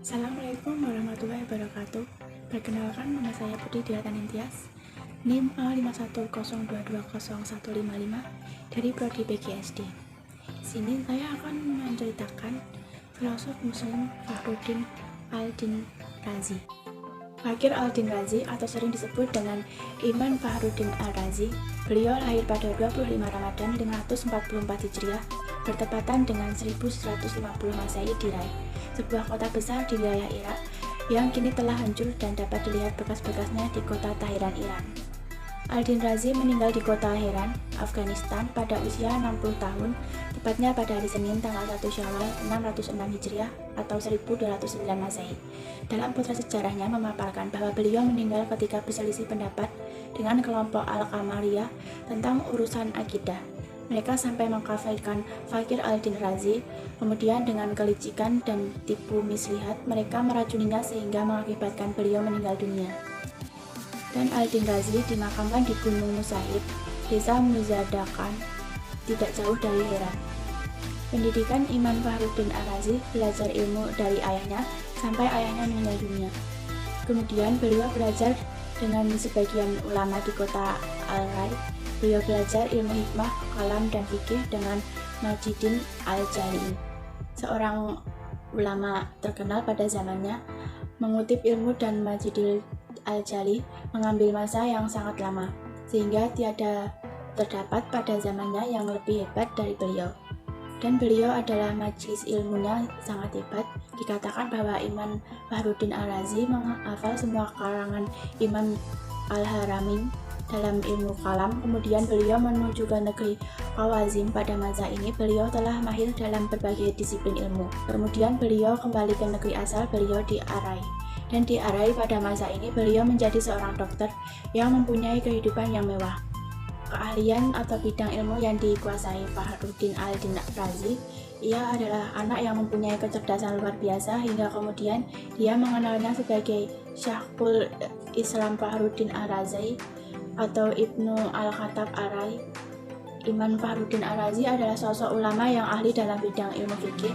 Assalamualaikum warahmatullahi wabarakatuh. Perkenalkan, nama saya Budi Diatan Intias, NIM A5102200155 dari Prodi PGSD. Sini saya akan menceritakan filosof Muslim Fakhruddin al-Din Razi. Fakir al-Din Razi atau sering disebut dengan Imam Fakhruddin al-Razi. Beliau lahir pada 25 Ramadan 544 Hijriah bertepatan dengan 1150 Masehi di Rai, sebuah kota besar di wilayah Irak yang kini telah hancur dan dapat dilihat bekas-bekasnya di kota Tahiran, Iran. Al-Din Razi meninggal di kota Heran, Afghanistan pada usia 60 tahun, tepatnya pada hari Senin tanggal 1 Syawal 606 Hijriah atau 1209 Masehi. Dalam potret sejarahnya memaparkan bahwa beliau meninggal ketika berselisih pendapat dengan kelompok Al-Qamariyah tentang urusan akidah. Mereka sampai mengkafirkan Fakir al-Din Razi. Kemudian dengan kelicikan dan tipu mislihat, mereka meracuninya sehingga mengakibatkan beliau meninggal dunia. Dan al-Din Razi dimakamkan di Gunung Musahid, desa Muzadakan, tidak jauh dari Heran. Pendidikan Imam Fakhruddin al-Razi, belajar ilmu dari ayahnya sampai ayahnya meninggal dunia. Kemudian beliau belajar dengan sebagian ulama di kota Al-Rai. Beliau belajar ilmu hikmah, kalam, dan fikih dengan Majiddin al-Jali, seorang ulama terkenal pada zamannya. Mengutip ilmu dan Majiddin al-Jali mengambil masa yang sangat lama, sehingga tiada terdapat pada zamannya yang lebih hebat dari beliau. Dan beliau adalah majelis ilmunya sangat hebat. Dikatakan bahwa Imam Fakhruddin al-Razi menghafal semua karangan Imam al-Haramain dalam ilmu kalam. Kemudian beliau menuju ke negeri Khawazim. Pada masa ini beliau telah mahir dalam berbagai disiplin ilmu. Kemudian beliau kembali ke negeri asal beliau di Arai. Dan di Arai pada masa ini beliau menjadi seorang dokter yang mempunyai kehidupan yang mewah. Keahlian atau bidang ilmu yang dikuasai Fakhruddin al-Din Razi, ia adalah anak yang mempunyai kecerdasan luar biasa hingga kemudian dia mengenalnya sebagai Syekhul Islam Fakhruddin al-Razi atau Ibnu al-Khattab Arai. Imam Fakhruddin al-Razi adalah sosok ulama yang ahli dalam bidang ilmu fikih,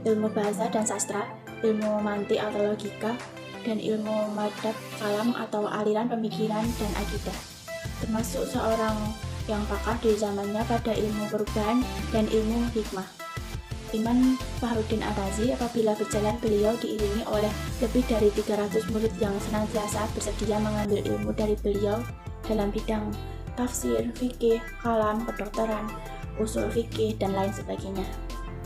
ilmu bahasa dan sastra, ilmu mantik atau logika, dan ilmu madhab kalam atau aliran pemikiran dan akidah. Termasuk seorang yang pakar di zamannya pada ilmu perubahan dan ilmu hikmah. Imam Fakhruddin al-Razi apabila berjalan beliau diiringi oleh lebih dari 300 murid yang senantiasa bersedia mengambil ilmu dari beliau dalam bidang tafsir, fikih, kalam, kedokteran, usul fikih, dan lain sebagainya.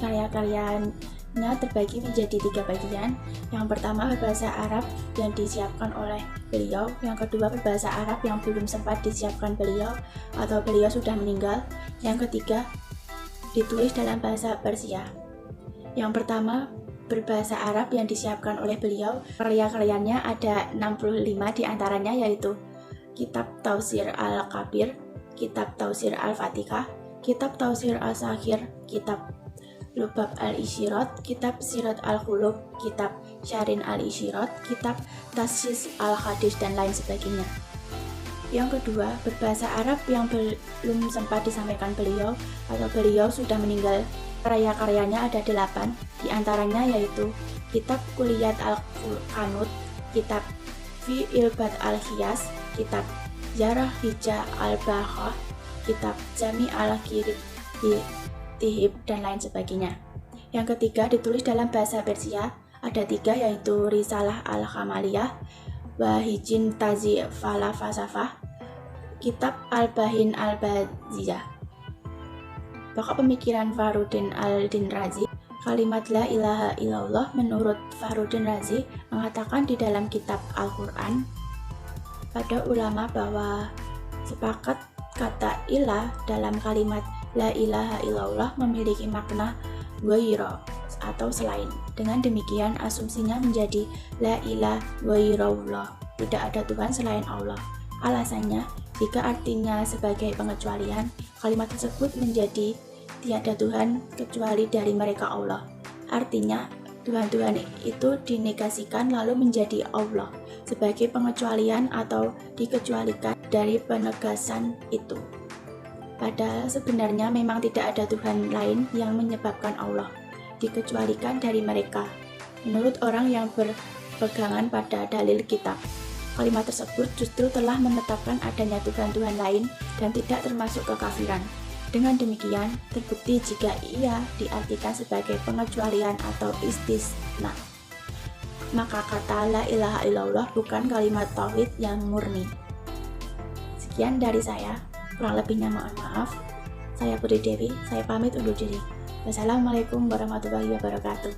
Karya-karyanya terbagi menjadi 3 bagian. Yang pertama berbahasa Arab yang disiapkan oleh beliau, yang kedua berbahasa Arab yang belum sempat disiapkan beliau atau beliau sudah meninggal, yang ketiga ditulis dalam bahasa Persia. Yang pertama berbahasa Arab yang disiapkan oleh beliau, karya-karyanya ada 65 diantaranya, yaitu Kitab Taufsir al-Kabir, Kitab Taufsir al-Fatihah, Kitab Taufsir al-Saghir, Kitab Lubab al-Isyirat, Kitab Sirat al-Qulub, Kitab Syarin al-Isyirat, Kitab Tasis al-Hadis, dan lain sebagainya. Yang kedua, berbahasa Arab yang belum sempat disampaikan beliau atau beliau sudah meninggal. Karya-karyanya ada 8, diantaranya yaitu Kitab Kulliyat al-Qanut, Kitab Fi Ilbad al-Hiyas, Kitab Jarah Hijah al-Bahah, Kitab Jami al-Kirib Tihib, dan lain sebagainya. Yang ketiga ditulis dalam bahasa Persia, ada 3, yaitu Risalah al-Hamaliyah, Wahijin Tazi Falafasafah, Kitab al-Bahin al-Baziyah. Pokok pemikiran Fakhruddin al-Din Razi, kalimat la ilaha illallah menurut Fakhruddin Razi mengatakan di dalam kitab Al-Quran pada ulama bahwa sepakat kata ilah dalam kalimat la ilaha illallah memiliki makna ghaira atau selain. Dengan demikian asumsinya menjadi la ilaha ghairallah, tidak ada Tuhan selain Allah. Alasannya, jika artinya sebagai pengecualian, kalimat tersebut menjadi tiada Tuhan kecuali dari mereka Allah. Artinya Tuhan-Tuhan itu dinegasikan lalu menjadi Allah sebagai pengecualian atau dikecualikan dari penegasan itu. Padahal sebenarnya memang tidak ada Tuhan lain yang menyebabkan Allah dikecualikan dari mereka. Menurut orang yang berpegangan pada dalil kitab, kalimat tersebut justru telah menetapkan adanya Tuhan lain dan tidak termasuk kekafiran. Dengan demikian, terbukti jika ia diartikan sebagai pengecualian atau istisna. Maka kata la ilaha illallah bukan kalimat tauhid yang murni. Sekian dari saya, kurang lebihnya mohon maaf. Saya Putri Dewi, saya pamit undur diri. Wassalamualaikum warahmatullahi wabarakatuh.